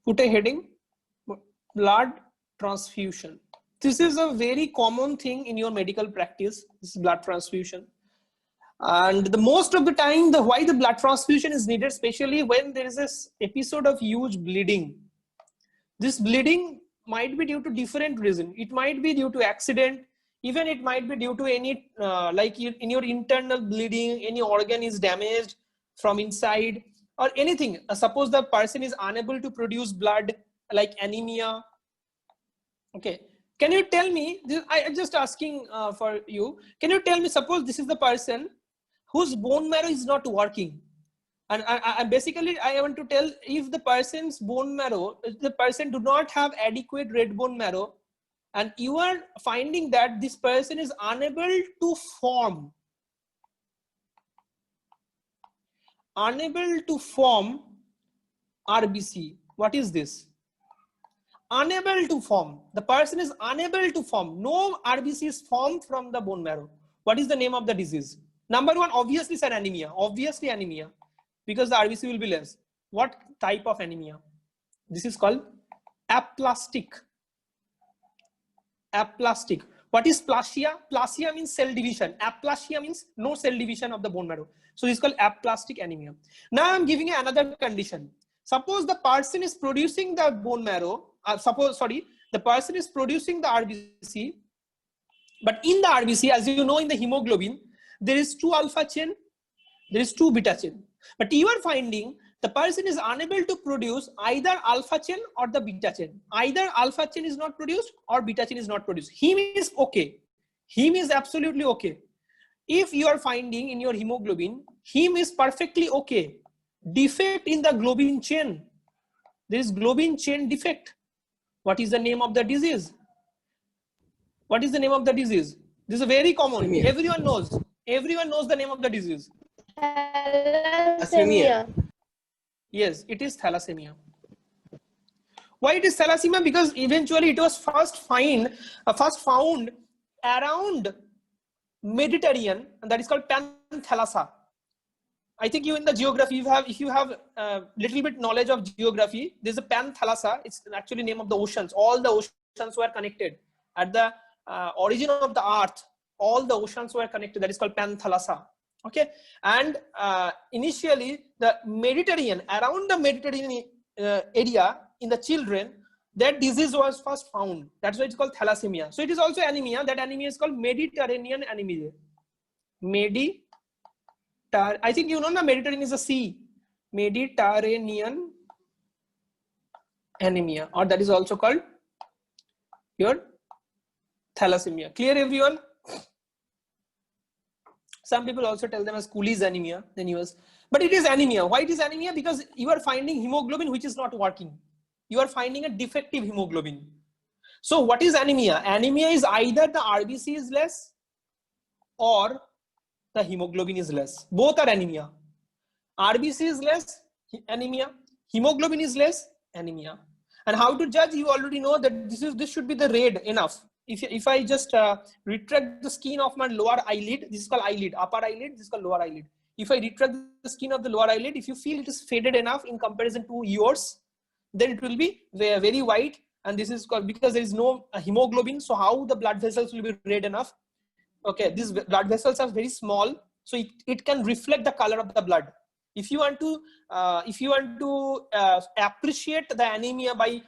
Put a heading, blood transfusion. This is a very common thing in your medical practice, this blood transfusion. And the most of the time, why the blood transfusion is needed, especially when there is this episode of huge bleeding. This bleeding might be due to different reason. It might be due to accident, even it might be due to any, like in your internal bleeding, any organ is damaged from inside or anything. Suppose the person is unable to produce blood, like anemia. Okay, can you tell me, I'm just asking for you, can you tell me, suppose this is the person whose bone marrow is not working, and I basically I want to tell, if the person's bone marrow, if the person do not have adequate red bone marrow, and you are finding that this person is unable to form RBC. What is this? Unable to form. The person is unable to form. No RBC is formed from the bone marrow. What is the name of the disease? Number one, obviously, sir, anemia. Obviously, anemia, because the RBC will be less. What type of anemia? This is called aplastic. Aplastic. What is plasia? Plasia means cell division. Aplasia means no cell division of the bone marrow. So this is called aplastic anemia. Now I'm giving you another condition. Suppose the person is producing the bone marrow. The person is producing the RBC, but in the RBC, as you know, in the hemoglobin, there is 2 alpha chain, there is 2 beta chain. But you are finding the person is unable to produce either alpha chain or the beta chain. Either alpha chain is not produced or beta chain is not produced. Heme is okay. Heme is absolutely okay. If you are finding in your hemoglobin, heme is perfectly okay. Defect in the globin chain. There is globin chain defect. What is the name of the disease? What is the name of the disease? This is very common. Thalassemia. Everyone knows. Everyone knows the name of the disease. Thalassemia. Yes, it is thalassemia. Why it is thalassemia? Because eventually it was first found around Mediterranean, and that is called Panthalassa. I think you in the geography, if you have little bit knowledge of geography, there's a Panthalassa. It's actually name of the oceans. All the oceans were connected at the origin of the earth. All the oceans were connected. That is called Panthalassa. Okay, and initially the Mediterranean, around the Mediterranean area in the children, that disease was first found. That's why it's called thalassemia. So it is also anemia. That anemia is called Mediterranean anemia. I think you know the Mediterranean is a sea. Mediterranean anemia, or that is also called your thalassemia. Clear, everyone? Some people also tell them as Cooley's anemia, but it is anemia. Why it is anemia? Because you are finding hemoglobin which is not working. You are finding a defective hemoglobin. So what is anemia? Anemia is either the RBC is less or the hemoglobin is less. Both are anemia. RBC is less, anemia. Hemoglobin is less, anemia. And how to judge? You already know that this should be the red enough. If I just retract the skin of my lower eyelid, this is called eyelid. Upper eyelid, this is called lower eyelid. If I retract the skin of the lower eyelid, if you feel it is faded enough in comparison to yours, then it will be very white. And this is called, because there is no hemoglobin, so how the blood vessels will be red enough? Okay, these blood vessels are very small, so it can reflect the color of the blood. If you want to appreciate the anemia by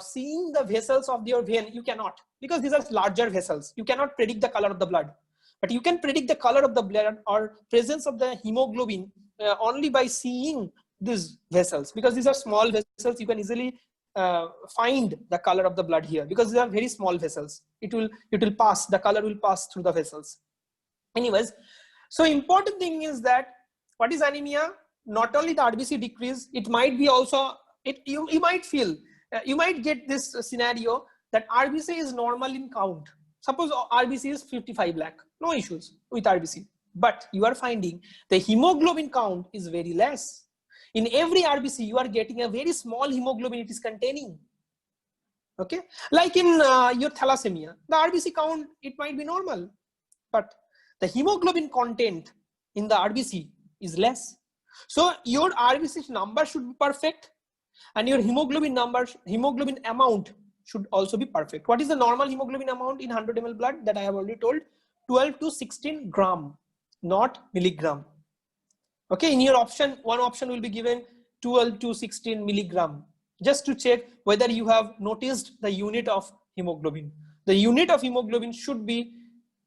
seeing the vessels of your vein, you cannot, because these are larger vessels. You cannot predict the color of the blood, but you can predict the color of the blood or presence of the hemoglobin only by seeing these vessels, because these are small vessels. You can easily find the color of the blood here, because these are very small vessels. It will pass, the color will pass through the vessels. Anyways, so important thing is that what is anemia? Not only the RBC decrease, it might be also, you might feel, you might get this scenario that RBC is normal in count. Suppose RBC is 55 lakh, no issues with RBC, but you are finding the hemoglobin count is very less. In every RBC, you are getting a very small hemoglobin it is containing. Okay, like in your thalassemia, the RBC count, it might be normal, but the hemoglobin content in the RBC is less. So your RBC number should be perfect, And your hemoglobin number, hemoglobin amount should also be perfect. What is the normal hemoglobin amount in 100 ml blood? That I have already told, 12 to 16 gram, not milligram. Okay, in your option, one option will be given 12 to 16 milligram, just to check whether you have noticed the unit of hemoglobin. The unit of hemoglobin should be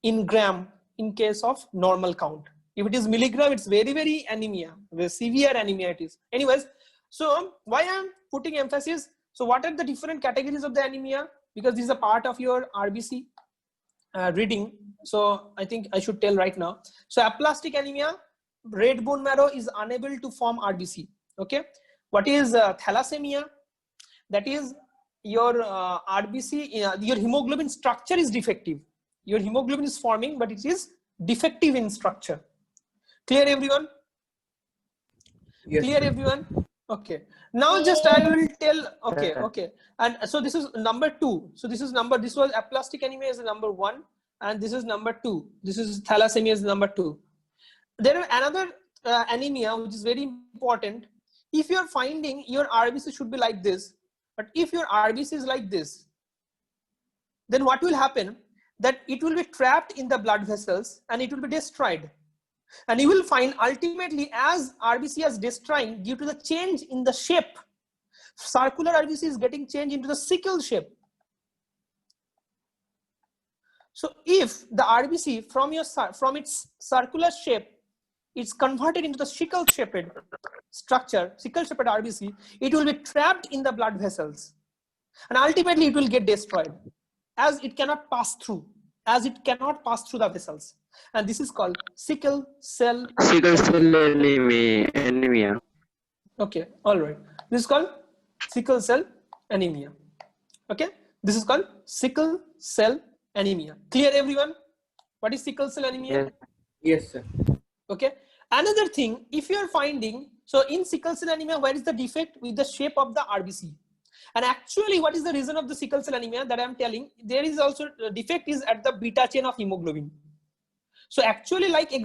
in gram in case of normal count. If it is milligram, it's very, very anemia, very severe anemia it is. Anyways, so why I'm putting emphasis? So what are the different categories of the anemia? Because this is a part of your RBC reading. So I think I should tell right now. So aplastic anemia, red bone marrow is unable to form RBC. Okay. What is thalassemia? That is your RBC, your hemoglobin structure is defective. Your hemoglobin is forming, but it is defective in structure. Clear everyone? Yes. Clear everyone? Okay. Now just I will tell, okay, okay. And so this is number 2. So this is this was aplastic anemia is number 1. And this is number 2. This is thalassemia is number 2. There are another anemia which is very important. If you are finding your RBC should be like this, but if your RBC is like this, then what will happen? That it will be trapped in the blood vessels and it will be destroyed. And you will find ultimately as RBC is destroying due to the change in the shape, circular RBC is getting changed into the sickle shape. So if the RBC from its circular shape, it's converted into the sickle shaped structure, sickle shaped RBC, it will be trapped in the blood vessels. And ultimately it will get destroyed as it cannot pass through, the vessels. And this is called sickle cell anemia. Okay, all right. This is called sickle cell anemia. Okay, this is called sickle cell anemia. Clear everyone? What is sickle cell anemia? Yes, sir. Okay. Another thing, if you are finding, so in sickle cell anemia, where is the defect? With the shape of the RBC. And actually, what is the reason of the sickle cell anemia that I'm telling? There is also defect is at the beta chain of hemoglobin. So actually, like the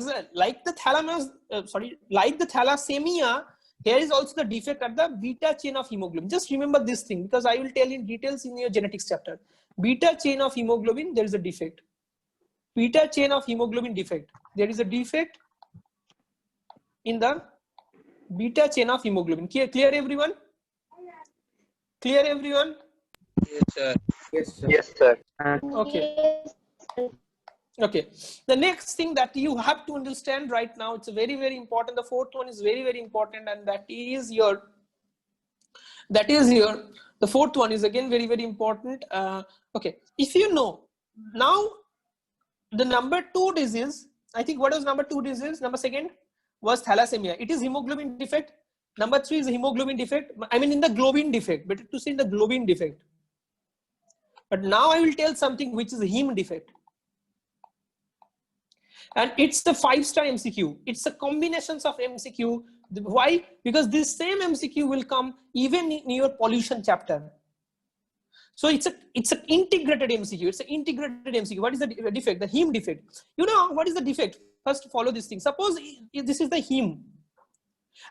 thalassemia, here is also the defect at the beta chain of hemoglobin. Just remember this thing because I will tell in details in your genetics chapter. Beta chain of hemoglobin, there is a defect. Beta chain of hemoglobin defect. There is a defect in the beta chain of hemoglobin. Clear everyone? Clear everyone? Yes, sir. Yes, sir. Yes, sir. Okay. Okay. The next thing that you have to understand right now, it's very, very important. The fourth one is very, very important, and the fourth one is again very, very important. Okay. If you know now the number 2 disease, I think what was number 2 disease? Number 2 was thalassemia. It is hemoglobin defect. Number 3 is hemoglobin defect. I mean in the globin defect, better to say in the globin defect. But now I will tell something which is a heme defect. And it's the 5-star MCQ. It's a combinations of MCQ. Why? Because this same MCQ will come even in your pollution chapter. So it's an integrated MCQ. It's an integrated MCQ. What is the defect? The heme defect. You know what is the defect? First, follow this thing. Suppose this is the heme,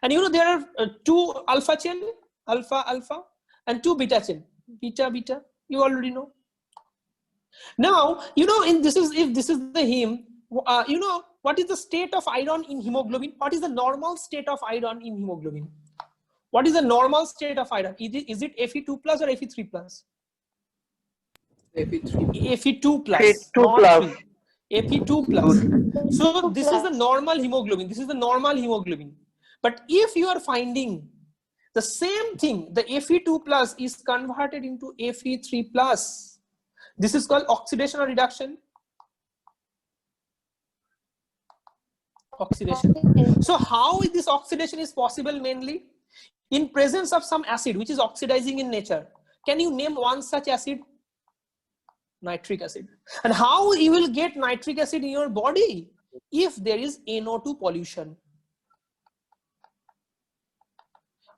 and you know there are 2 alpha chain, alpha, and 2 beta chain, beta. You already know. Now you know if this is the heme. You know what is the state of iron in hemoglobin? What is the normal state of iron in hemoglobin? What is the normal state of iron? Is it Fe2 plus or Fe3 plus? Fe2 plus. Fe2 plus. So this is the normal hemoglobin. This is the normal hemoglobin. But if you are finding the same thing, the Fe2 plus is converted into Fe3 plus. This is called oxidation or reduction. Oxidation. So how this oxidation is possible? Mainly in presence of some acid which is oxidizing in nature. Can you name one such acid? Nitric acid. And how you will get nitric acid in your body? If there is NO2 pollution.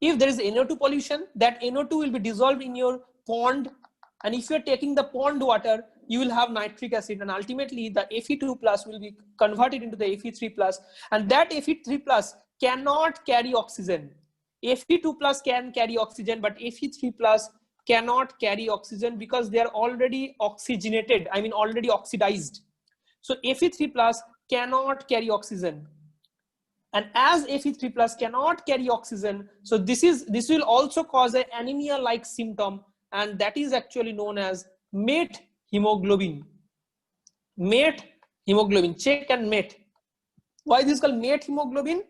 If there is NO2 pollution, that NO2 will be dissolved in your pond, and if you are taking the pond water, you will have nitric acid, and ultimately the Fe2 plus will be converted into the Fe3 plus, and that Fe3 plus cannot carry oxygen. Fe2 plus can carry oxygen, but Fe3 plus cannot carry oxygen because they are already oxygenated, I mean already oxidized. So Fe3 plus cannot carry oxygen. And as Fe3 plus cannot carry oxygen, so this will also cause an anemia like symptom, and that is actually known as mate hemoglobin. Mate hemoglobin, check and mate. Why this is called mate hemoglobin?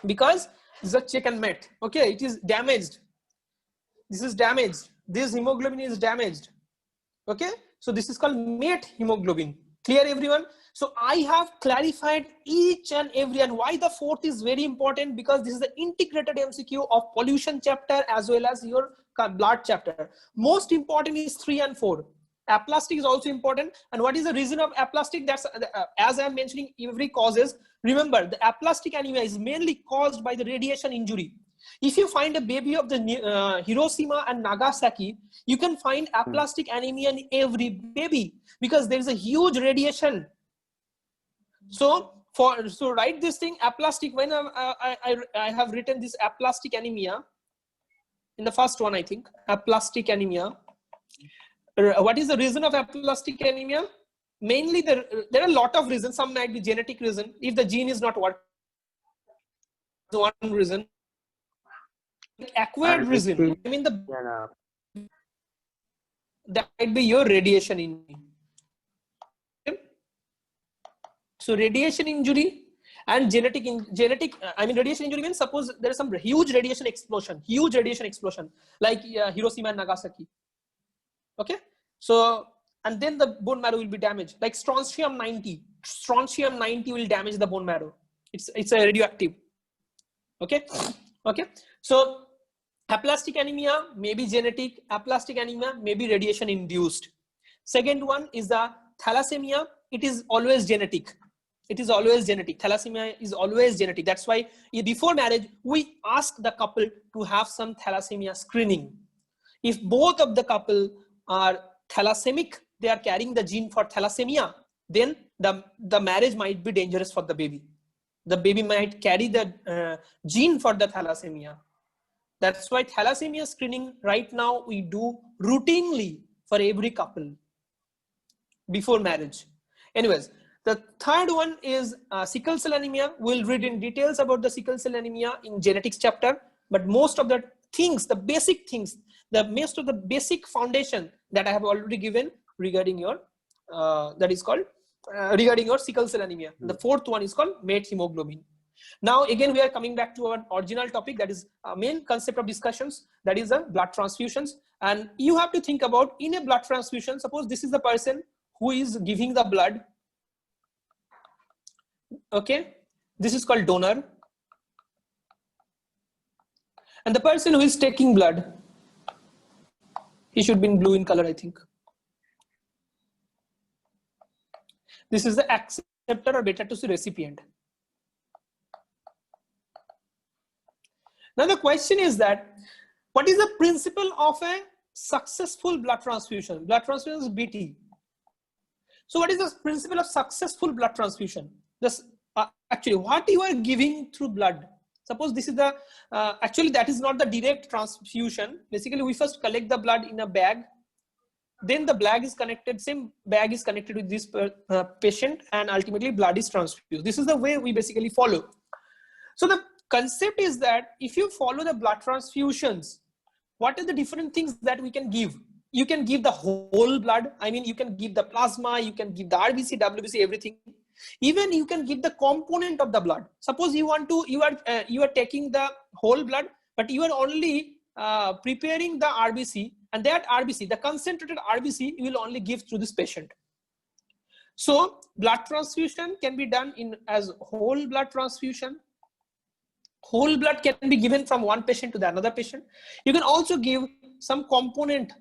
Because this is a check and mate. Okay, it is damaged. This is damaged. This hemoglobin is damaged. Okay, so this is called mate hemoglobin. Clear, everyone? So I have clarified each and every, and why the fourth is very important, because this is the integrated MCQ of pollution chapter as well as your blood chapter. Most important is 3 and 4. Aplastic is also important. And what is the reason of aplastic? That's as I'm mentioning every causes. Remember, the aplastic anemia is mainly caused by the radiation injury. If you find a baby of the Hiroshima and Nagasaki, you can find aplastic anemia in every baby because there is a huge radiation. So write this thing aplastic. When I have written this aplastic anemia in the first one, I think aplastic anemia. What is the reason of aplastic anemia? Mainly there are a lot of reasons. Some might be genetic reason. If the gene is not working, one reason. Acquired reason. I mean that might be your radiation injury. So radiation injury and genetic. I mean radiation injury means suppose there is some huge radiation explosion, like Hiroshima and Nagasaki. Okay, so and then the bone marrow will be damaged, like strontium 90 will damage the bone marrow. It's a radioactive. Okay, so aplastic anemia may be genetic, aplastic anemia may be radiation induced. Second one is the thalassemia. It is always genetic. Thalassemia is always genetic. That's why before marriage we ask the couple to have some thalassemia screening. If both of the couple are thalassemic, they are carrying the gene for thalassemia, then the marriage might be dangerous for the baby. The baby might carry the gene for the thalassemia. That's why thalassemia screening right now we do routinely for every couple before marriage. Anyways, the third one is sickle cell anemia. We'll read in details about the sickle cell anemia in genetics chapter, but most of the things, the basic things, most of the basic foundation that I have already given regarding your regarding your sickle cell anemia. The fourth one is called mate hemoglobin. Now again we are coming back to our original topic, that is main concept of discussions, that is blood transfusions. And you have to think about, in a blood transfusion, suppose this is the person who is giving the blood. Okay, this is called donor, and the person who is taking blood, he should be in blue in color, I think. This is the acceptor or beta to recipient. Now the question is that, what is the principle of a successful blood transfusion? Blood transfusion is BT. So what is the principle of successful blood transfusion? Actually what you are giving through blood. Suppose this is the, actually that is not the direct transfusion. Basically we first collect the blood in a bag. Then the bag is connected, same bag is connected with this patient, and ultimately blood is transfused. This is the way we basically follow. So the concept is that if you follow the blood transfusions, what are the different things that we can give? You can give the whole blood. I mean, you can give the plasma, you can give the RBC, WBC, everything. Even you can give the component of the blood. Suppose you want to, you are taking the whole blood, but you are only preparing the RBC, and that RBC, the concentrated RBC, you will only give through this patient. So blood transfusion can be done as whole blood transfusion. Whole blood can be given from one patient to the another patient. You can also give some component.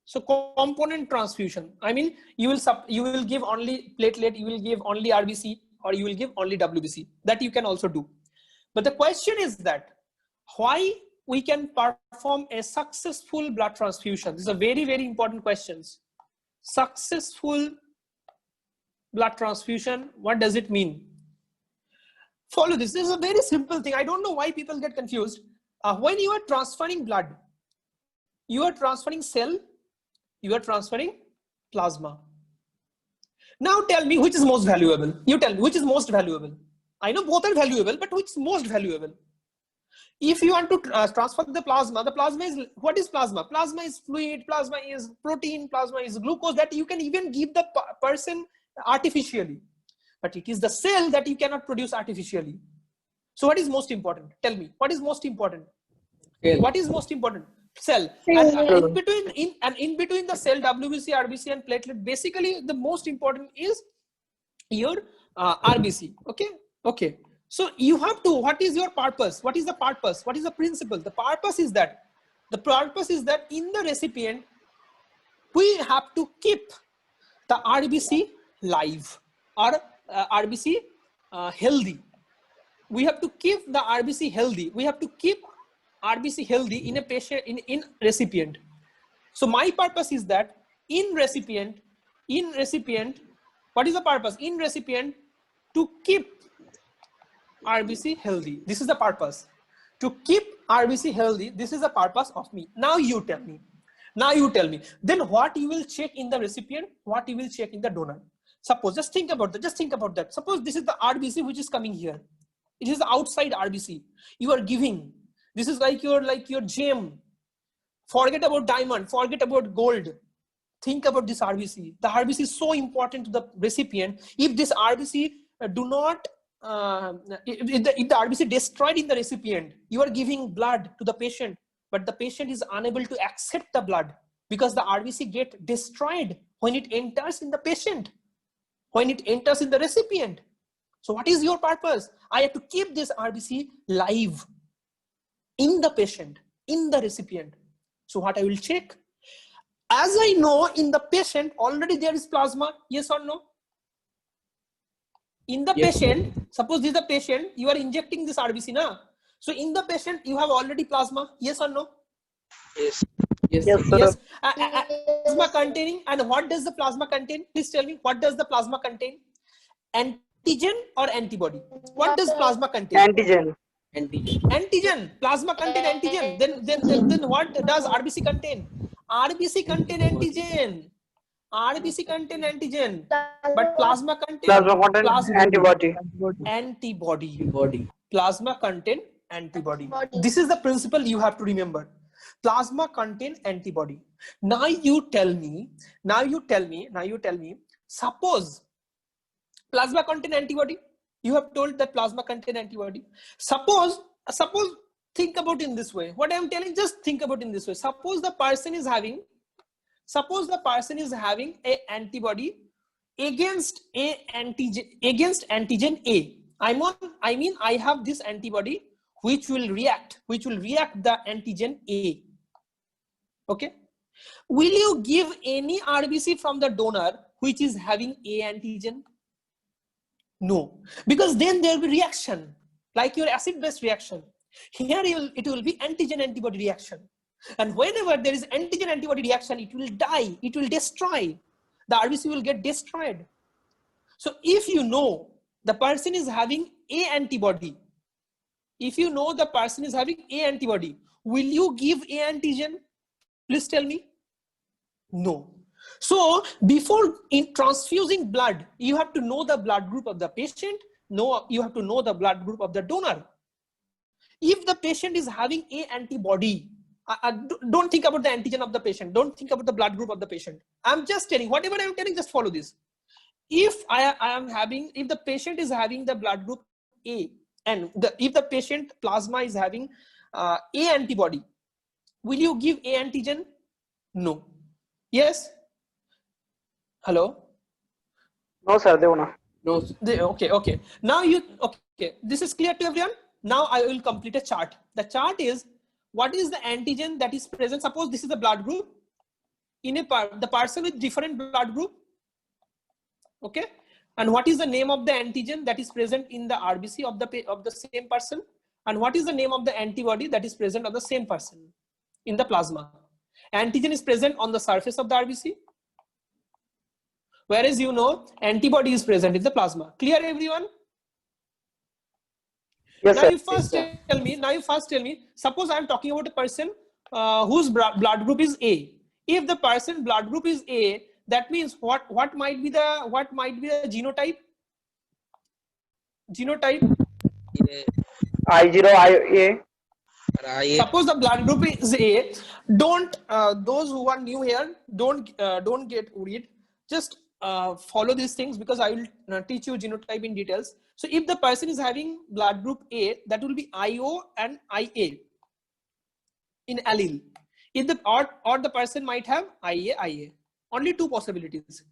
So component transfusion, I mean, you will give only platelet, you will give only RBC, or you will give only WBC. That you can also do. But the question is that why we can perform a successful blood transfusion? This is a very, very important question. Successful blood transfusion, what does it mean? Follow this. This is a very simple thing. I don't know why people get confused. When you are transferring blood, you are transferring cell, you are transferring plasma. Now tell me which is most valuable. You tell me which is most valuable. I know both are valuable, but which is most valuable? If you want to transfer the plasma is, what is plasma? Plasma is fluid, plasma is protein, plasma is glucose that you can even give the person artificially. But it is the cell that you cannot produce artificially. So what is most important? Tell me, what is most important? Cell. What is most important? Cell. And in between the cell, WBC, RBC, and platelet, basically the most important is your RBC. Okay. So you have to, what is your purpose? What is the purpose? What is the principle? The purpose is that in the recipient, we have to keep the RBC live or RBC healthy. We have to keep the RBC healthy. We have to keep RBC healthy in a patient, in recipient. So my purpose is that in recipient, what is the purpose? In recipient, to keep RBC healthy. This is the purpose. To keep RBC healthy, this is the purpose of me. Now you tell me. Then what you will check in the recipient, what you will check in the donor. Suppose, just think about that. Suppose this is the RBC which is coming here. It is the outside RBC. You are giving. This is like your gem. Forget about diamond, forget about gold. Think about this RBC. The RBC is so important to the recipient. If this RBC if the RBC destroyed in the recipient, you are giving blood to the patient, but the patient is unable to accept the blood because the RBC get destroyed when it enters in the patient, when it enters in the recipient. So what is your purpose? I have to keep this RBC live in the patient, in the recipient. So what I will check? As I know, in the patient already there is plasma, yes or no? In the patient, suppose this is the patient, you are injecting this RBC now. So in the patient, you have already plasma, yes or no? Yes. Yes. Plasma containing, and what does the plasma contain? Please tell me, what does the plasma contain? Antigen or antibody? What does plasma contain? Antigen. Plasma contain antigen. Then what does RBC contain? RBC contain antigen. RBC contain antigen, but plasma contain antibody. Plasma contain antibody. This is the principle you have to remember. Plasma contain antibody. Now you tell me. Suppose plasma contain antibody. You have told that plasma contain antibody. Suppose think about in this way. What I am telling, just think about in this way. Suppose the person is having a antibody against antigen A. I mean I have this antibody which will react the antigen A. Okay. Will you give any RBC from the donor which is having A antigen? No, because then there will be reaction, like your acid-base reaction. Here it will be antigen-antibody reaction. And whenever there is antigen-antibody reaction, it will die, it will destroy. The RBC will get destroyed. So if you know the person is having A antibody, will you give A antigen? Please tell me. No. So before transfusing blood, you have to know the blood group of the patient. No, you have to know the blood group of the donor. If the patient is having A antibody, don't think about the antigen of the patient. Don't think about the blood group of the patient. I'm just telling, whatever I'm telling, just follow this. If if the patient is having the blood group A, and if the patient plasma is having A antibody, will you give A antigen? No. Yes? Hello? No, sir, they will not. No, sir. Okay. Now this is clear to everyone? Now I will complete a chart. The chart is, what is the antigen that is present? Suppose this is the blood group. In the person with different blood group. Okay. And what is the name of the antigen that is present in the RBC of the same person? And what is the name of the antibody that is present on the same person in the plasma? Antigen is present on the surface of the RBC, whereas antibody is present in the plasma. Clear, everyone? Yes, Now sir. you first tell me. Now you first tell me. Suppose I am talking about a person whose blood group is A. If the person blood group is A, that means what might be the genotype? Genotype. A I0, IA. or IA. Suppose the blood group is A. Don't those who are new here don't get worried. Just follow these things because I will teach you genotype in details. So if the person is having blood group A, that will be IO and IA in allele. If the or the person might have IA. Only two possibilities.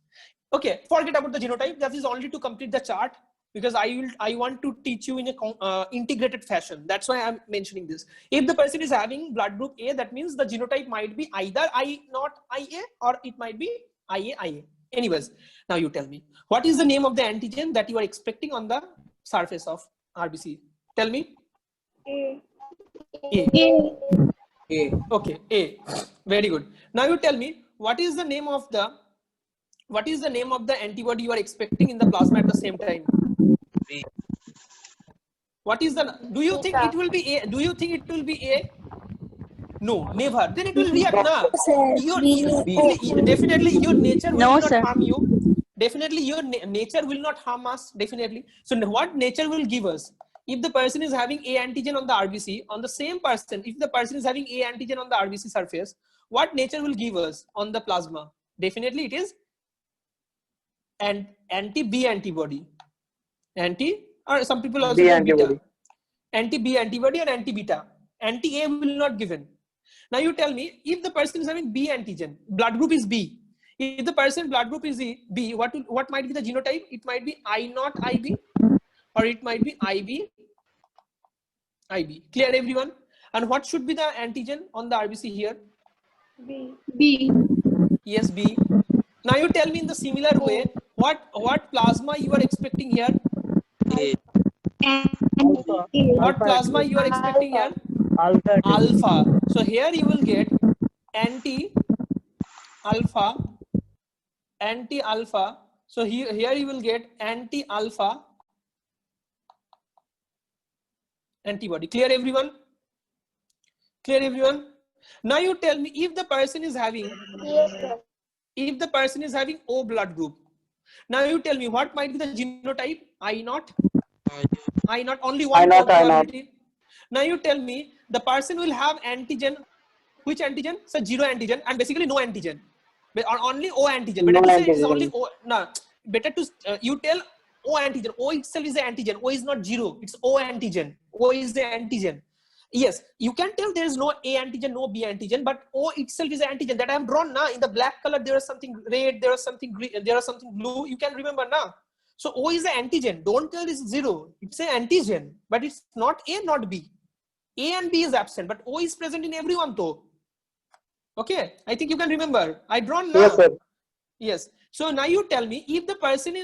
Okay, forget about the genotype. That is only to complete the chart because I want to teach you in a integrated fashion. That's why I'm mentioning this. If the person is having blood group A, that means the genotype might be either I not IA or it might be IA. Anyways, now you tell me what is the name of the antigen that you are expecting on the surface of RBC? Tell me. A. A. Okay, A. Very good. Now you tell me what is the name of the antibody you are expecting in the plasma at the same time? B. What is the? Do you think it will be A? Do you think it will be A? No, never. Then it will react, na. Definitely your nature will No, not sir. harm you. Definitely your nature will not harm us. Definitely. So what nature will give us? If the person is having A antigen on the RBC, on the same person, if the person is having A antigen on the RBC surface, what nature will give us on the plasma? Definitely it is and anti-B antibody. Or some people also B say antibody. beta. Anti-B antibody or anti-beta. Anti-A will not given. Now you tell me, if the person is having B antigen, blood group is B. If the person blood group is B, what might be the genotype? It might be I not IB, or it might be IB. Clear everyone? And what should be the antigen on the RBC here? B. Yes, B. Now you tell me in the similar way, what plasma you are expecting here? A. What plasma you are expecting here? Alpha. So here you will get anti-alpha. So here you will get anti-alpha antibody. Clear everyone? Clear everyone? Now you tell me if the person is having O blood group. Now you tell me what might be the genotype? I not only one probability. Now you tell me the person will have antigen. Which antigen? So zero antigen and basically no antigen. But only O antigen. Better to say it is only O. No, better to you tell O antigen. O itself is the antigen. O is not zero. It's O antigen. O is the antigen. Yes, you can tell there is no A antigen, no B antigen, but O itself is the antigen that I have drawn now. In the black color, there is something red, there is something green, there is something blue. You can remember now. So O is the antigen. Don't tell this zero. It's an antigen, but it's not A, not B. A and B is absent, but O is present in everyone though. Okay, I think you can remember. I drawn now. Yes, sir. Yes. So now you tell me if the person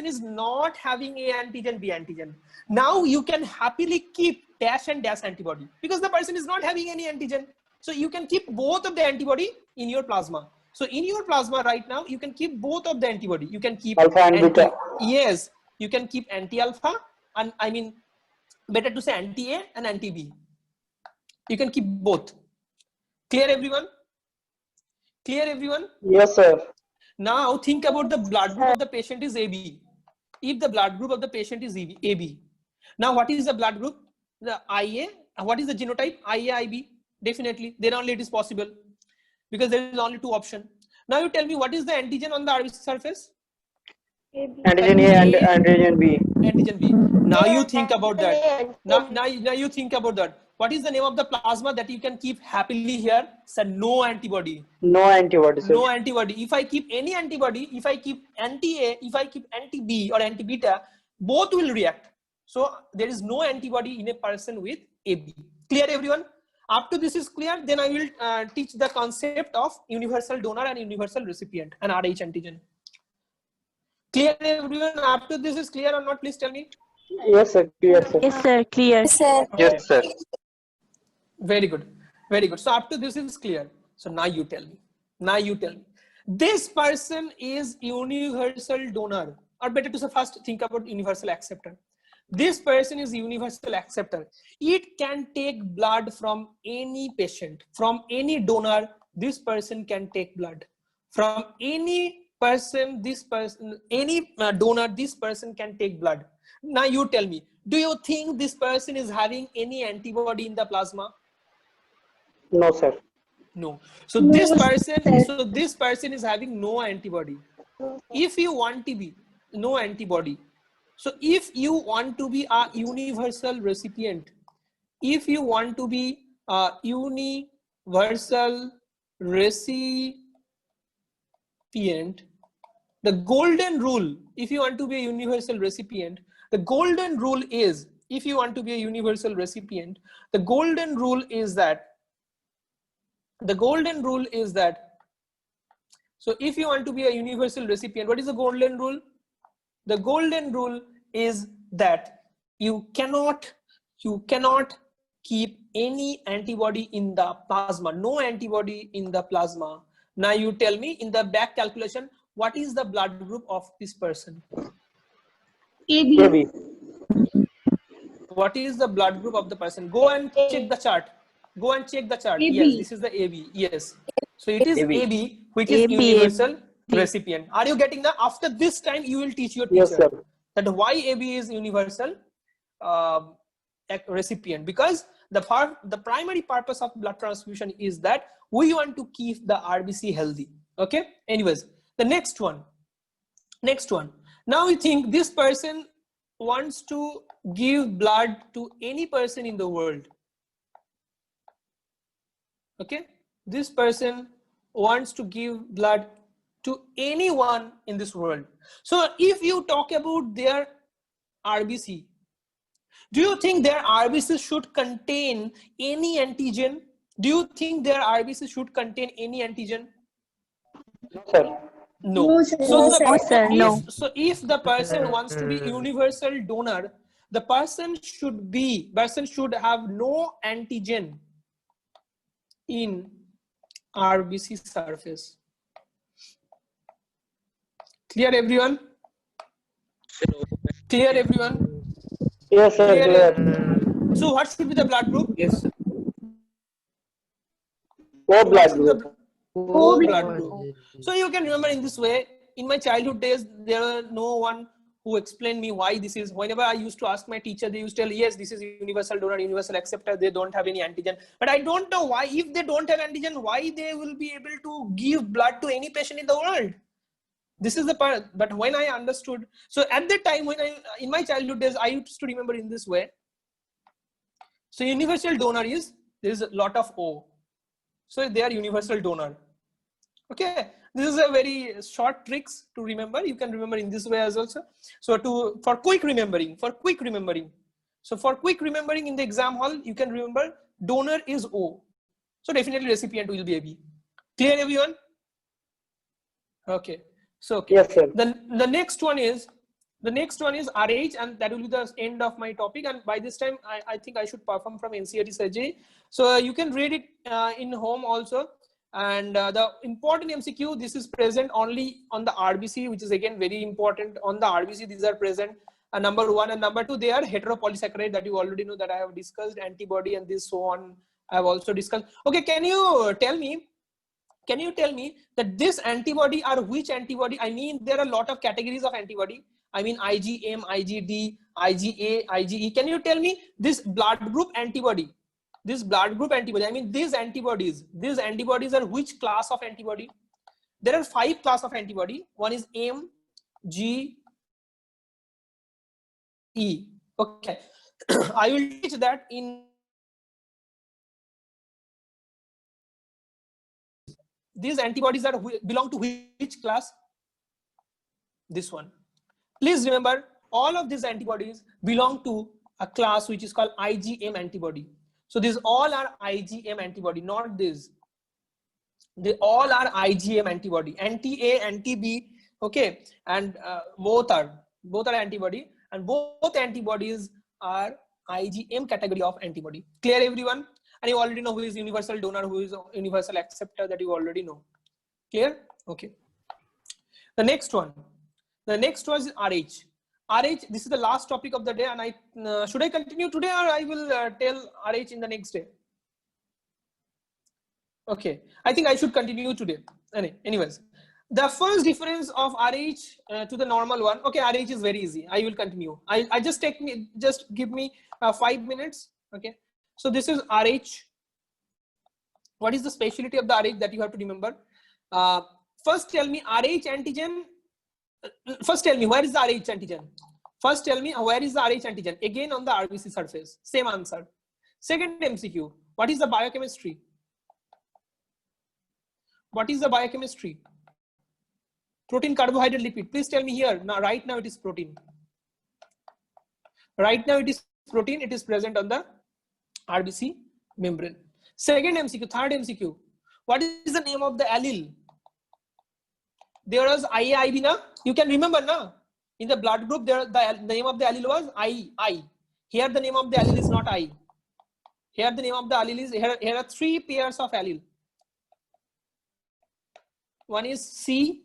is not having A antigen, B antigen, now you can happily keep dash and dash antibody because the person is not having any antigen. So you can keep both of the antibody in your plasma. So in your plasma right now, you can keep both of the antibody. You can keep Alpha and beta. Yes, you can keep anti-alpha and I mean better to say anti-A and anti-B. You can keep both. Clear everyone? Clear everyone? Yes, sir. Now think about the blood group of the patient is AB. If the blood group of the patient is AB, now what is the blood group? The IA. What is the genotype? IA, IB. Definitely. Then only it is possible because there is only two options. Now you tell me what is the antigen on the RBC surface? Antigen A and antigen B. Antigen B. Now you think about that. Now you think about that. What is the name of the plasma that you can keep happily here? Sir, no antibody. No antibody, sir. No antibody. If I keep any antibody, if I keep anti-A, if I keep anti-B or anti-beta, both will react. So there is no antibody in a person with AB. Clear everyone? Up to this is clear, then I will teach the concept of universal donor and universal recipient and RH antigen. Clear everyone? Up to this is clear or not? Please tell me. Yes, sir. Clear, sir. Yes, sir. Clear. Yes, sir. Very good. Very good. So up to this is clear. So now you tell me. Now you tell me. This person is universal donor, or better to say first think about universal acceptor. This person is universal acceptor. It can take blood from any patient, from any donor. This person can take blood from any person. This person, any donor, this person can take blood. Now you tell me, do you think this person is having any antibody in the plasma? No, sir. No. So this person is having no antibody. If you want to be no antibody, so if you want to be a universal recipient, if you want to be a universal recipient, the golden rule, if you want to be a universal recipient, the golden rule is, if you want to be a universal recipient, the golden rule is that, so if you want to be a universal recipient, what is the golden rule? The golden rule is that you cannot keep any antibody in the plasma, no antibody in the plasma. Now you tell me in the back calculation, what is the blood group of this person? AB. AB. What is the blood group of the person? Go and check the chart. Go and check the chart. AB. Yes, this is the AB. Yes. So it is AB. AB, which is AB. universal recipient. Are you getting that? After this time, you will teach your teacher Yes, sir. that why AB is universal recipient, because the primary purpose of blood transfusion is that we want to keep the RBC healthy. Okay. Anyways, the next one. Now we think this person wants to give blood to any person in the world. Okay, this person wants to give blood to anyone in this world. So if you talk about their RBC, do you think their RBC should contain any antigen? Do you think their RBC should contain any antigen? No, sir. No. No, sir. So if the person wants to be universal donor, the person should have no antigen in RBC surface. Clear everyone? Clear everyone? Yes, sir. Clear? Clear. So what should be the blood group? Yes, sir. O What blood should be the group. O blood group. So you can remember in this way. In my childhood days, there was no one who explained me why this is. Whenever I used to ask my teacher, they used to tell, yes, this is universal donor, universal acceptor. They don't have any antigen. But I don't know why, if they don't have antigen, why they will be able to give blood to any patient in the world. This is the part. But when I understood, so at that time, in my childhood days, I used to remember in this way. So universal donor is, there is a lot of O. So they are universal donor. Okay. This is a very short tricks to remember. You can remember in this way as also. So for quick remembering. So for quick remembering in the exam hall, you can remember donor is O. So definitely recipient will be AB. Clear everyone? Okay. So okay. Yes, sir. The next one is RH, and that will be the end of my topic. And by this time, I think I should perform from NCERT surgery. So you can read it in home also. And the important MCQ, this is present only on the RBC, which is again very important. On the RBC, these are present. Number one and number two, they are heteropolysaccharide that you already know, that I have discussed, antibody and this so on. I have also discussed. Okay, can you tell me that this antibody are which antibody? I mean, there are a lot of categories of antibody. I mean, IgM, IgD, IgA, IgE. Can you tell me this blood group antibody? I mean, these antibodies are which class of antibody? There are 5 class of antibody. One is M, G, E. Okay. I will teach that in these antibodies are belong to which class? This one. Please remember, all of these antibodies belong to a class which is called IgM antibody. So these all are IgM antibody, not this. They all are IgM antibody, anti-A, anti-B, okay, and both are antibody, and both antibodies are IgM category of antibody. Clear everyone? And you already know who is universal donor, who is universal acceptor, that you already know. Clear? Okay. The next one is RH. RH, this is the last topic of the day, and I should I continue today, or I will tell RH in the next day? Okay, I think I should continue today. Anyways, the first difference of RH to the normal one. Okay, RH is very easy. I will continue. I just give me 5 minutes. Okay, so this is RH. What is the specialty of the RH that you have to remember? First, tell me RH antigen. First, tell me where is the RH antigen. First, tell me where is the RH antigen. Again, on the RBC surface. Same answer. Second MCQ. What is the biochemistry? What is the biochemistry? Protein, carbohydrate, lipid. Please tell me here. Now, right now it is protein. Right now it is protein. It is present on the RBC membrane. Second MCQ. Third MCQ. What is the name of the allele? There was IAIB na? You can remember na? In the blood group, the name of the allele was I. Here the name of the allele is not I. Here the name of the allele is, here are 3 pairs of allele. One is C,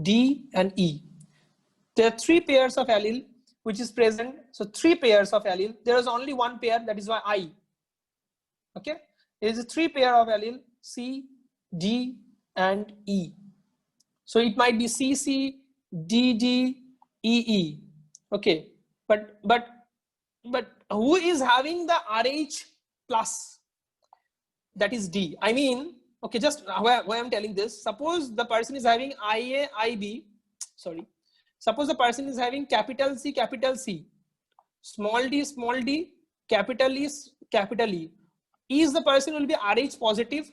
D, and E. There are 3 pairs of allele which is present. So 3 pairs of allele. There is only 1 pair, that is why I. Okay. There is a 3 pair of allele, C, D, and E. So it might be CC, DD, EE. Okay. But who is having the RH plus? That is D. I mean, okay, just why I'm telling this. Suppose the person is having IA, IB. Sorry. Suppose the person is having capital C, small d, capital E. Is the person will be RH positive?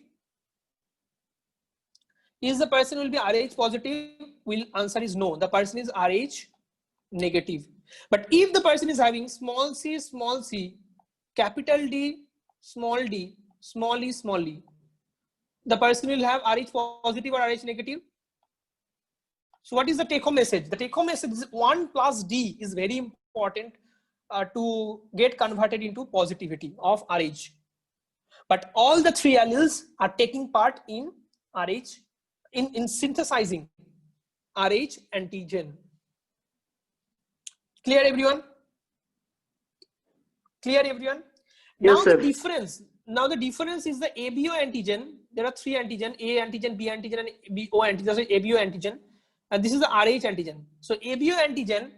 Is the person will be RH positive? Will answer is no. The person is RH negative. But if the person is having small c, capital D, small e, the person will have RH positive or RH negative. So what is the take home message? The take home message is 1 plus D is very important to get converted into positivity of RH. But all the 3 alleles are taking part in RH, in synthesizing RH antigen. Clear everyone? Clear everyone? Yes, Now sir. the difference is the ABO antigen. There are 3 antigen: A antigen, B antigen, and BO antigen. So ABO antigen, and this is the RH antigen. So ABO antigen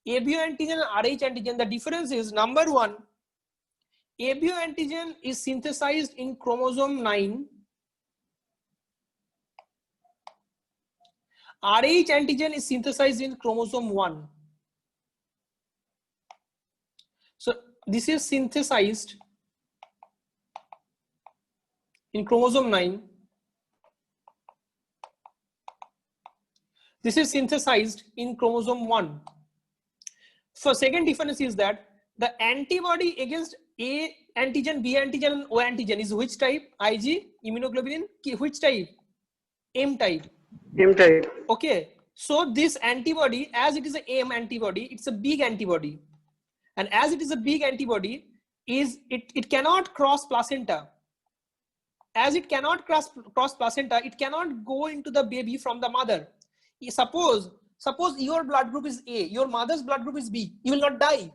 and RH antigen. The difference is, number 1, ABO antigen is synthesized in chromosome 9. RH antigen is synthesized in chromosome 1. So this is synthesized in chromosome 9. This is synthesized in chromosome 1. So second difference is that the antibody against A antigen, B antigen, and O antigen is which type? IG, immunoglobulin, which type? M type. M type. Okay. So this antibody, as it is an M antibody, it's a big antibody. And as it is a big antibody, it cannot cross placenta. As it cannot cross placenta, it cannot go into the baby from the mother. Suppose your blood group is A, your mother's blood group is B, you will not die.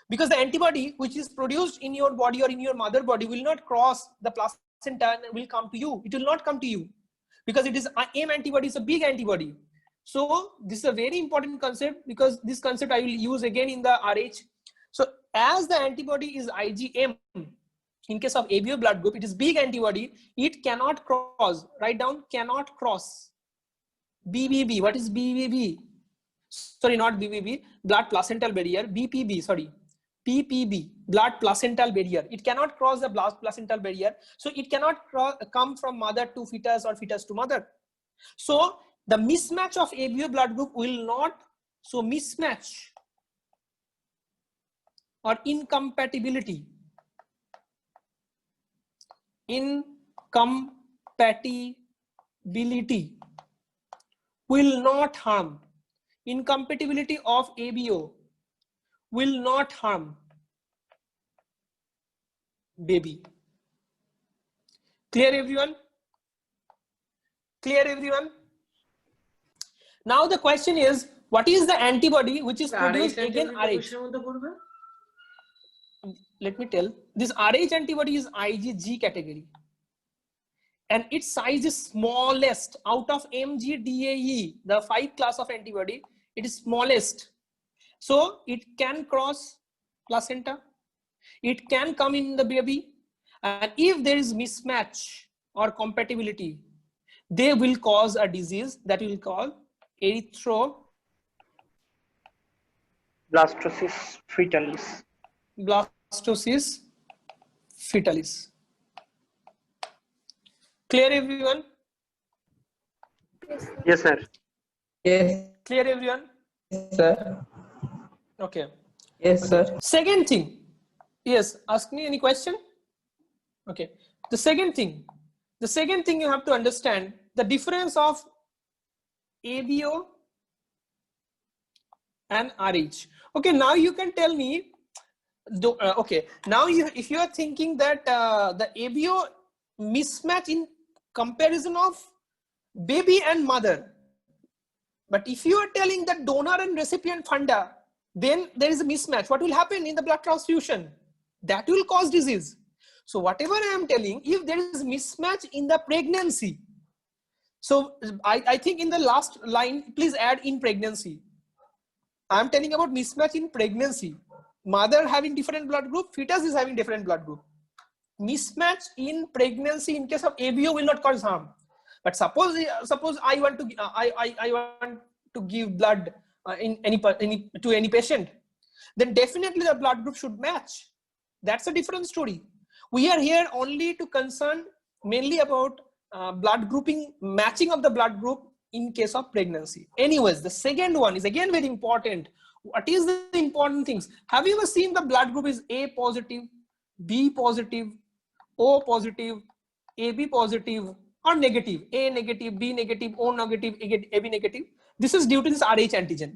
Because the antibody which is produced in your body or in your mother body will not cross the placenta and will come to you. It will not come to you. Because it is M antibody, is a big antibody. So this is a very important concept, because this concept I will use again in the RH. So as the antibody is IgM, in case of ABO blood group, it is big antibody. It cannot cross. Write down, cannot cross. BBB. What is BBB? Sorry, not BBB. Blood placental barrier. BPB. Sorry. PPB. Blood placental barrier. It cannot cross the blood placental barrier. So it cannot come from mother to fetus or fetus to mother. So the mismatch of ABO blood group will not. So mismatch or incompatibility. Incompatibility will not harm. Incompatibility of ABO will not harm baby. Clear everyone? Clear everyone? Now the question is, What is the antibody which is produced RH against antibody RH? কিসের মধ্যে পড়বে? Let me tell. This RH antibody is IgG category, and its size is smallest out of MGDAE, the 5 class of antibody. It is smallest, so it can cross placenta. It can come in the baby, and if there is mismatch or compatibility, they will cause a disease that we will call Blastocyst fetalis. Blastocyst fetalis. Clear, everyone? Yes, sir. Yes, Clear, everyone? sir. Okay. Yes, sir. Second thing. Yes, ask me any question. Okay. The second thing you have to understand the difference of ABO and RH. Okay, now you can tell me. Okay, now if you are thinking that the ABO mismatch in comparison of baby and mother, but if you are telling that donor and recipient funda, then there is a mismatch. What will happen in the blood transfusion? That will cause disease. So whatever I am telling, if there is mismatch in the pregnancy, so I think in the last line, please add in pregnancy. I am telling about mismatch in pregnancy. Mother having different blood group, fetus is having different blood group. Mismatch in pregnancy in case of ABO will not cause harm. But suppose I want to give blood to any patient, then definitely the blood group should match. That's a different story. We are here only to concern mainly about blood grouping, matching of the blood group in case of pregnancy. Anyways, the second one is again very important. What is the important things? Have you ever seen the blood group is A positive, B positive, O positive, AB positive, or negative? A negative, B negative, O negative, AB negative. This is due to this RH antigen.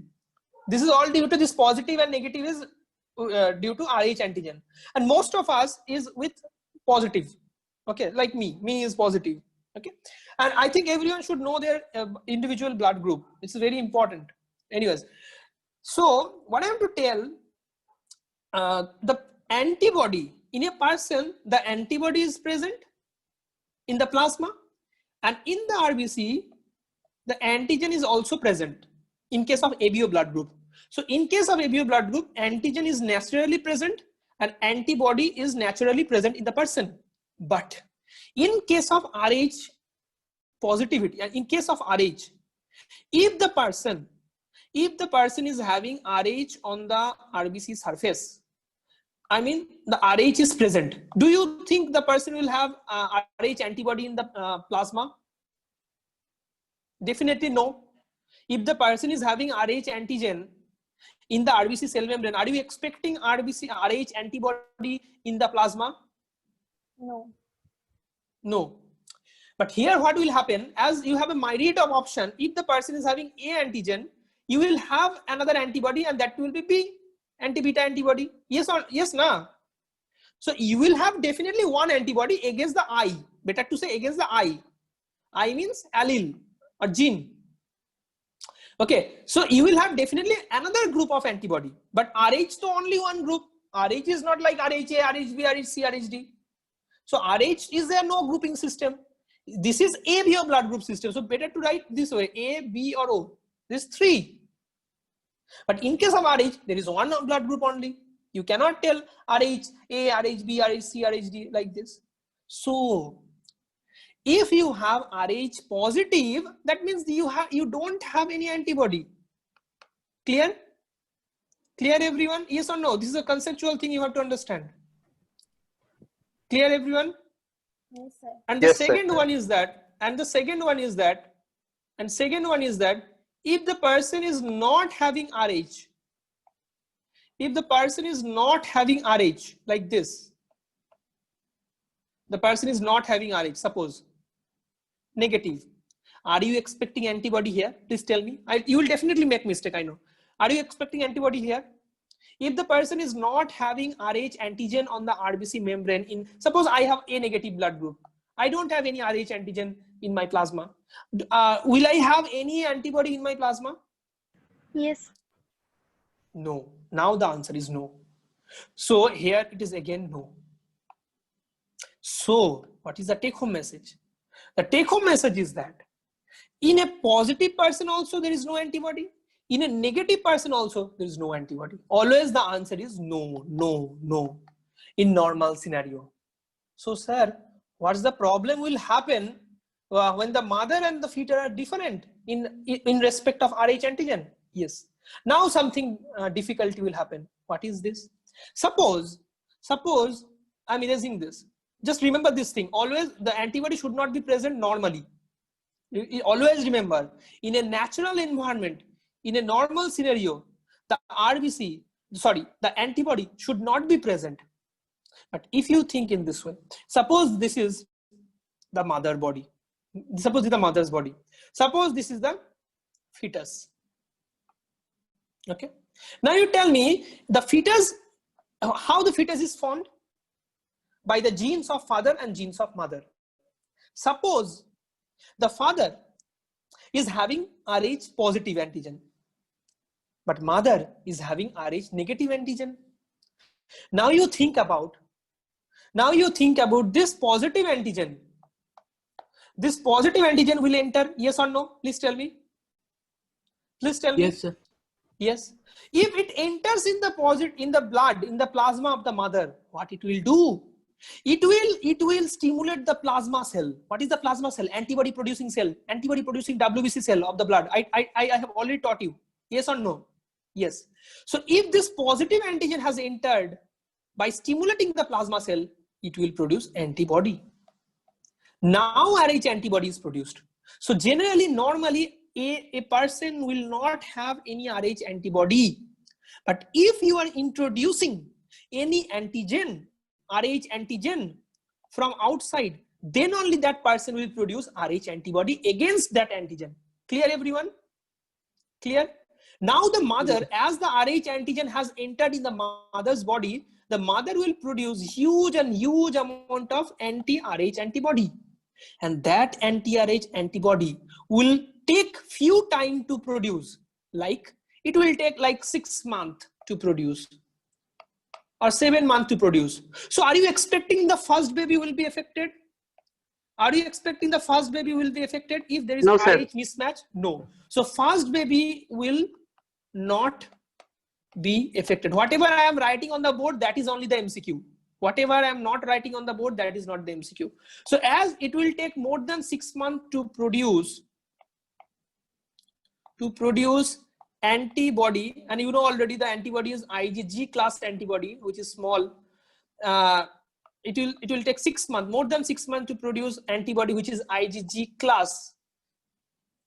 This is all due to this positive and negative is due to RH antigen. And most of us is with positive. Okay, like me is positive. Okay, and I think everyone should know their individual blood group. It's very important. Anyways, so what I have to tell, the antibody in a person, the antibody is present in the plasma, and in the RBC, the antigen is also present in case of ABO blood group. So in case of ABO blood group, antigen is naturally present and antibody is naturally present in the person. But in case of RH positivity, and in case of RH, if the person is having RH on the RBC surface, I mean the RH is present, do you think the person will have RH antibody in the plasma? Definitely no. If the person is having RH antigen in the RBC cell membrane, are you expecting RH antibody in the plasma? No. But here what will happen, as you have a myriad of option, if the person is having A antigen, you will have another antibody and that will be B, anti-beta antibody. Yes or yes, na? So you will have definitely one antibody against the I, better to say against the I. I means allele or gene. Okay, so you will have definitely another group of antibody, but RH to only one group. RH is not like RHA, RHB, RHC, RHD. So RH is there no grouping system. This is ABO blood group system. So better to write this way: A, B, or O. This 3. But in case of RH, there is one blood group only. You cannot tell RH, A, RHB, RHC, RHD like this. So if you have RH positive, that means you don't have any antibody. Clear? Clear, everyone? Yes or no? This is a conceptual thing you have to understand. Clear, everyone? Yes, sir. And the Yes, second sir. one is that, if the person is not having RH, like this, the person is not having RH, suppose negative, are you expecting antibody here? Please tell me. You will definitely make mistake, I know. Are you expecting antibody here? If the person is not having RH antigen on the RBC membrane, suppose I have A negative blood group, I don't have any RH antigen in my plasma, will I have any antibody in my plasma? Yes. No. Now the answer is no. So here it is again no. So what is the take home message? The take home message is that in a positive person also there is no antibody. In a negative person also there is no antibody. Always the answer is no, no, no in normal scenario. So sir, what's the problem will happen when the mother and the fetus are different in respect of Rh antigen? Yes. Now something difficulty will happen. What is this? Suppose I'm erasing this. Just remember this thing. Always the antibody should not be present normally. You always remember, in a natural environment, in a normal scenario, the the antibody should not be present. But if you think in this way, suppose this is the mother body. Suppose this is the mother's body. Suppose this is the fetus. Okay. Now you tell me the fetus, how the fetus is formed? By the genes of father and genes of mother. Suppose the father is having Rh positive antigen, but mother is having Rh negative antigen. Now you think about this positive antigen. This positive antigen will enter, yes or no? Please tell me. Please tell me. Yes, sir. Yes. If it enters in the blood, in the plasma of the mother, what it will do? It will stimulate the plasma cell. What is the plasma cell? Antibody producing cell, antibody producing WBC cell of the blood. I have already taught you. Yes or no? Yes. So if this positive antigen has entered by stimulating the plasma cell, it will produce antibody. Now Rh antibody is produced. So generally, normally a person will not have any Rh antibody. But if you are introducing any antigen, Rh antigen from outside, then only that person will produce Rh antibody against that antigen. Clear everyone? Clear? Now the mother, as the Rh antigen has entered in the mother's body, the mother will produce huge amount of anti-Rh antibody. And that anti-Rh antibody will take few time to produce. Like it will take like 6 months to produce or 7 months to produce. So are you expecting the first baby will be affected? Are you expecting the first baby will be affected if there is No, Rh sir. mismatch? No. So first baby will not be affected. Whatever I am writing on the board, that is only the MCQ. Whatever I am not writing on the board, that is not the MCQ. So as it will take more than 6 months to produce antibody, and you know already the antibody is IgG class antibody, which is small. It will take 6 months, more than 6 months to produce antibody which is IgG class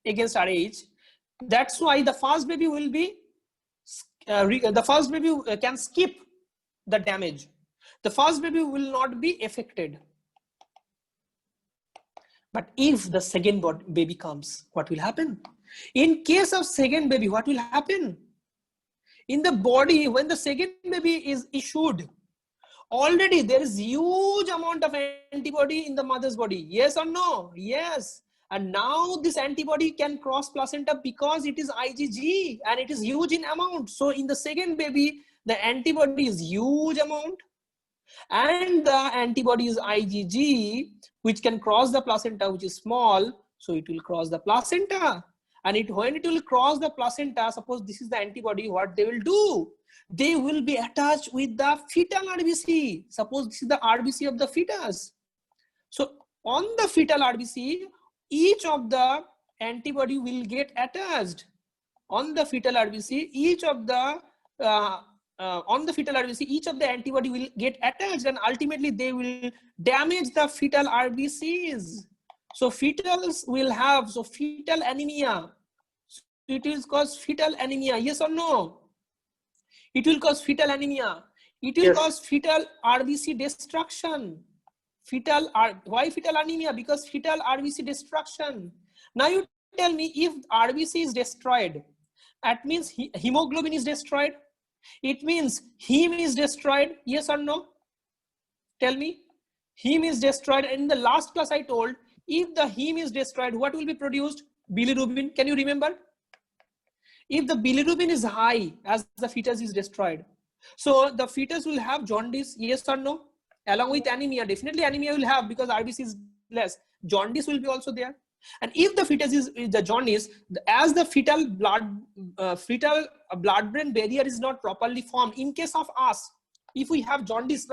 against Rh. That's why the first baby will be can skip the damage. The first baby will not be affected. But if the second baby comes, what will happen? In case of second baby, what will happen? In the body, when the second baby is issued, already there is huge amount of antibody in the mother's body. Yes or no? Yes. And now this antibody can cross placenta because it is IgG and it is huge in amount. So in the second baby, the antibody is huge amount and the antibody is IgG, which can cross the placenta, which is small. So it will cross the placenta. And when it will cross the placenta, suppose this is the antibody, what they will do? They will be attached with the fetal RBC. Suppose this is the RBC of the fetus. So on the fetal RBC, each of the antibody will get attached. On the fetal RBC, each of the antibody will get attached, and ultimately they will damage the fetal RBCs. So fetals will have fetal anemia. It will cause fetal anemia. Yes or no? It will cause fetal anemia. It will cause fetal RBC destruction. Why fetal anemia? Because fetal RBC destruction. Now you tell me, if RBC is destroyed, that means hemoglobin is destroyed. It means heme is destroyed. Yes or no? Tell me. Heme is destroyed. And in the last class I told, if the heme is destroyed, what will be produced? Bilirubin. Can you remember? if the bilirubin is high as the fetus is destroyed, so the fetus will have jaundice, yes or no? Along with anemia, definitely anemia will have because RBC is less. Jaundice will be also there. And if the fetus is the jaundice, as the fetal blood-brain barrier is not properly formed, in case of us, if we have jaundice,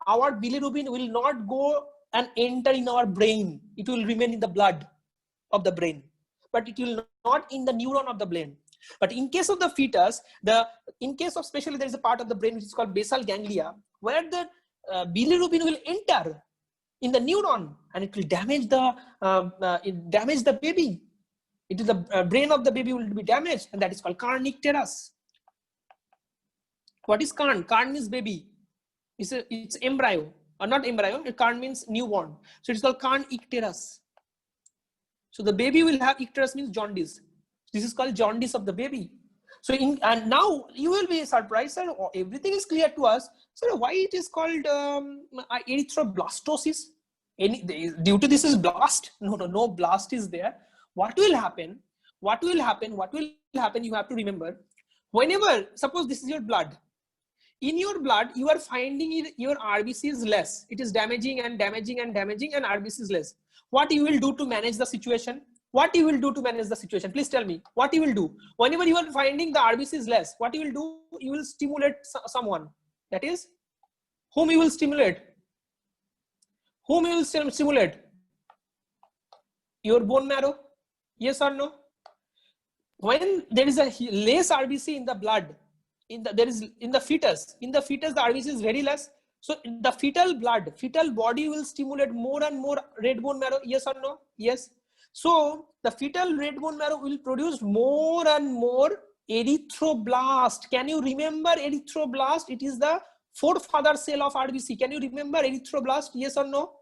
our bilirubin will not go and enter in our brain. It will remain in the blood of the brain, but it will not in the neuron of the brain. But in case of the fetus, in case of especially there is a part of the brain which is called basal ganglia, where the bilirubin will enter in the neuron and it will damage the baby. It is the brain of the baby will be damaged, and that is called kernicterus. What is kern? Kern is baby. It's embryo, or not embryo. Kern means newborn. So it's called kernicterus. So the baby will have icterus, means jaundice. This is called jaundice of the baby. So and now you will be surprised, sir. Everything is clear to us. So why it is called erythroblastosis? Due to this is blast? No blast is there. What will happen? You have to remember. Whenever, suppose this is your blood. In your blood, you are finding your RBC is less. It is damaging and RBC is less. What you will do to manage the situation? Please tell me what you will do. Whenever you are finding the RBC is less, what you will do? You will stimulate someone. That is, whom you will stimulate? Your bone marrow. Yes or no? When there is a less RBC in the blood, in the fetus, the RBC is very less. So the fetal body will stimulate more and more red bone marrow. Yes or no? Yes. So the fetal red bone marrow will produce more and more erythroblast. Can you remember erythroblast? It is the forefather cell of RBC. Can you remember erythroblast? Yes or no?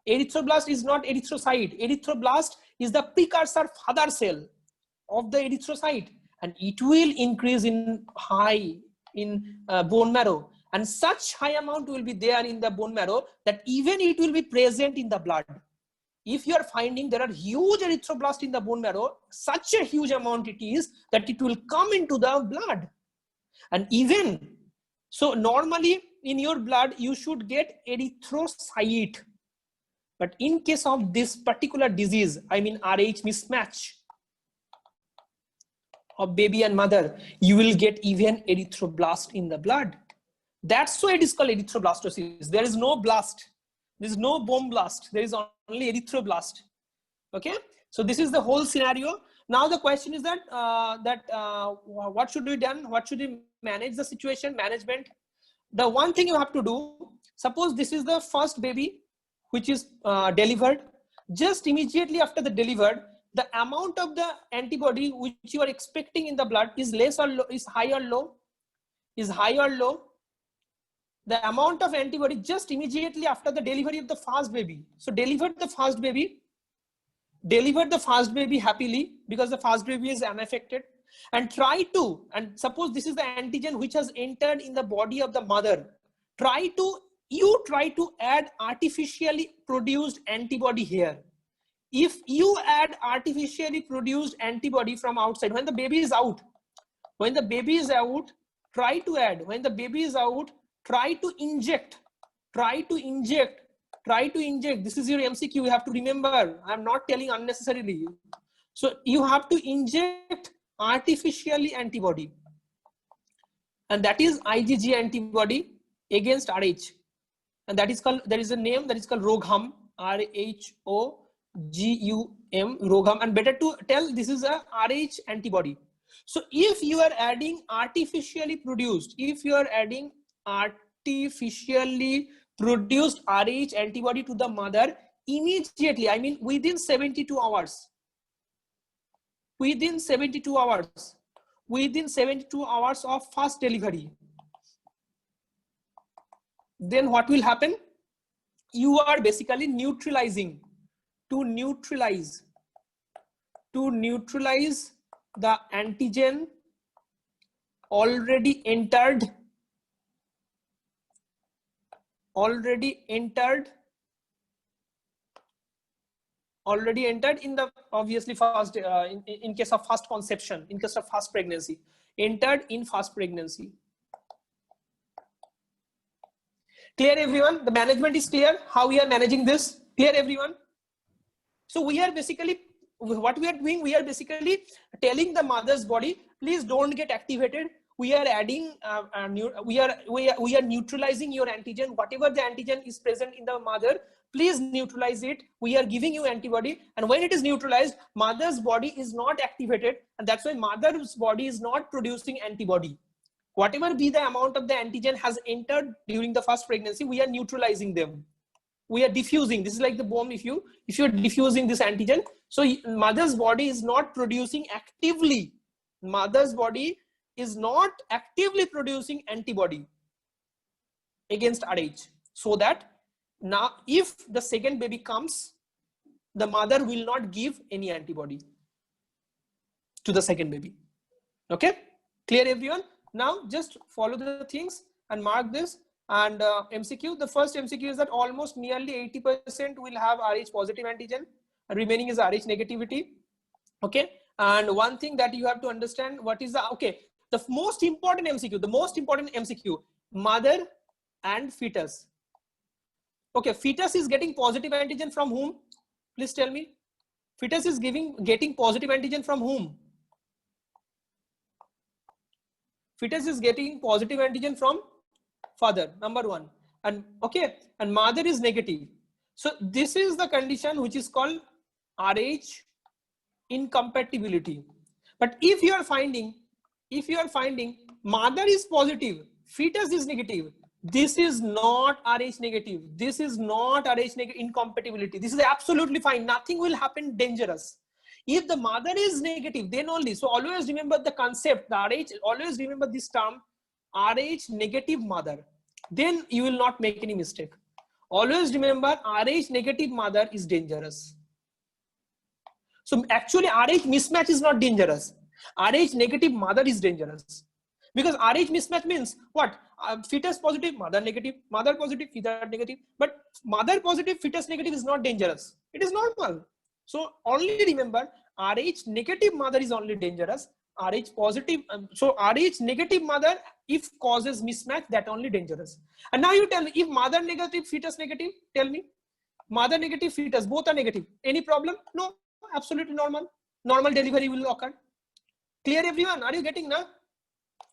Erythroblast is not erythrocyte. Erythroblast is the precursor father cell of the erythrocyte, and it will increase in bone marrow, and such high amount will be there in the bone marrow that even it will be present in the blood. If you are finding there are huge erythroblast in the bone marrow, such a huge amount it is that it will come into the blood. And even so, normally in your blood you should get erythrocyte, but in case of this particular disease, I mean RH mismatch of baby and mother, you will get even erythroblast in the blood. That's why it is called erythroblastosis. There is no blast. There is no bone blast. There is only erythroblast. Okay. So this is the whole scenario. Now the question is that what should be done? What should we manage the situation? Management. The one thing you have to do. Suppose this is the first baby which is delivered. Just immediately after the delivered, the amount of the antibody which you are expecting in the blood is less or low, is high or low? Is high or low? The amount of antibody just immediately after the delivery of the first baby. So delivered the first baby happily because the first baby is unaffected, and suppose this is the antigen which has entered in the body of the mother. You try to add artificially produced antibody here. If you add artificially produced antibody from outside, when the baby is out, try to add. When the baby is out, try to inject. This is your MCQ. You have to remember. I'm not telling unnecessarily. So you have to inject artificially antibody, and that is IgG antibody against RH, and that is called. There is a name that is called ROGUM. RHOGUM, ROGUM, and better to tell this is a RH antibody. So if you are adding artificially produced, RH antibody to the mother immediately, I mean within 72 hours, within 72 hours of first delivery, then what will happen? You are basically neutralizing to neutralize the antigen already entered already entered in the obviously first in case of first conception, in case of first pregnancy, entered in first pregnancy. Clear everyone? The management is clear how we are managing this. Clear everyone? So we are basically, what we are doing, we are basically telling the mother's body, please don't get activated. We are adding we are neutralizing your antigen. Whatever the antigen is present in the mother, please neutralize it. We are giving you antibody, and when it is neutralized, mother's body is not activated, and that's why mother's body is not producing antibody. Whatever be the amount of the antigen has entered during the first pregnancy, we are neutralizing them. We are diffusing. This is like the bomb. If you're diffusing this antigen, so mother's body is not producing actively. Mother's body is not actively producing antibody against Rh, so that now if the second baby comes, the mother will not give any antibody to the second baby. Okay, clear everyone? Now just follow the things and mark this. And MCQ, the first MCQ is that almost nearly 80% will have Rh positive antigen, and remaining is Rh negativity. Okay, and one thing that you have to understand, what is the, okay, the most important MCQ, mother and fetus. Okay, fetus is getting positive antigen from whom? Please tell me. Fetus is getting positive antigen from whom? Fetus is getting positive antigen from father, number one. And okay, and mother is negative. So this is the condition which is called Rh incompatibility. But if you are finding mother is positive, fetus is negative, this is not Rh negative. This is not Rh negative incompatibility. This is absolutely fine. Nothing will happen dangerous. If the mother is negative, then only. So always remember the concept, the Rh, always remember this term, Rh negative mother. Then you will not make any mistake. Always remember Rh negative mother is dangerous. So actually Rh mismatch is not dangerous. Rh negative mother is dangerous. Because Rh mismatch means what? Fetus positive, mother negative, mother positive, fetus negative. But mother positive, fetus negative is not dangerous. It is normal. So only remember Rh negative mother is only dangerous. Rh positive, so Rh negative mother, if causes mismatch, that only dangerous. And now you tell me, if mother negative, fetus negative, tell me, mother negative, fetus, both are negative. Any problem? No, absolutely normal. Normal delivery will occur. Clear everyone? Are you getting now?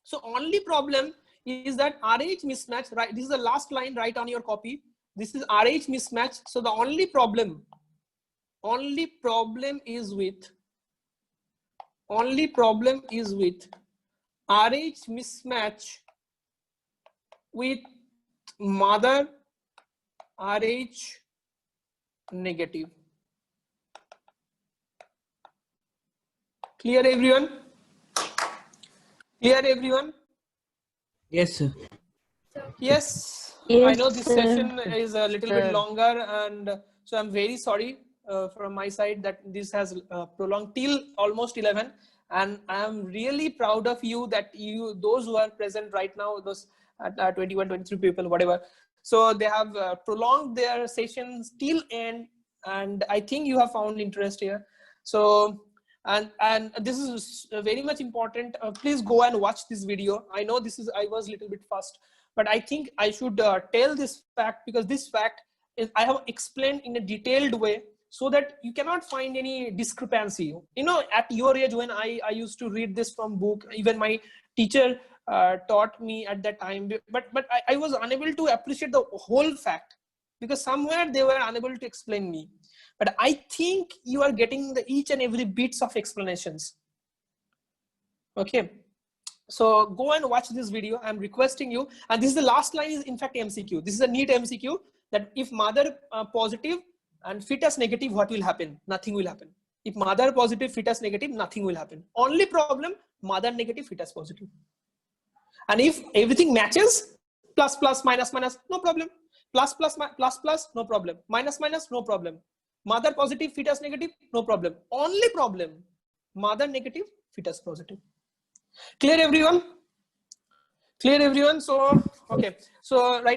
So only problem is that Rh mismatch, right? This is the last line, right on your copy. This is Rh mismatch. So the only problem is with Rh mismatch with mother Rh negative. Clear everyone? Clear everyone? Yes, sir. Yes, Yes, I know this sir. session is a little bit Sir. longer, and so I'm very sorry from my side that this has prolonged till almost 11. And I am really proud of you that those who are present right now, those 21, 23 people, whatever. So they have prolonged their sessions till end, and I think you have found interest here. So, and this is very much important. Please go and watch this video. I know I was a little bit fast, but I think I should tell this fact, because this fact is I have explained in a detailed way, so that you cannot find any discrepancy. You know, at your age, when I used to read this from book, even my teacher taught me at that time, but I was unable to appreciate the whole fact, because somewhere they were unable to explain me. But I think you are getting the each and every bits of explanations. Okay, so go and watch this video. I'm requesting you. And this is the last line, is in fact MCQ. This is a neat MCQ, that if mother positive and fetus negative, what will happen? Nothing will happen. If mother positive, fetus negative, nothing will happen. Only problem, mother negative, fetus positive. And if everything matches, plus plus minus minus, no problem. Plus plus plus, no problem. Minus minus, no problem. Mother positive, fetus negative, no problem. Only problem, mother negative, fetus positive. Clear everyone? Clear everyone? So okay, so right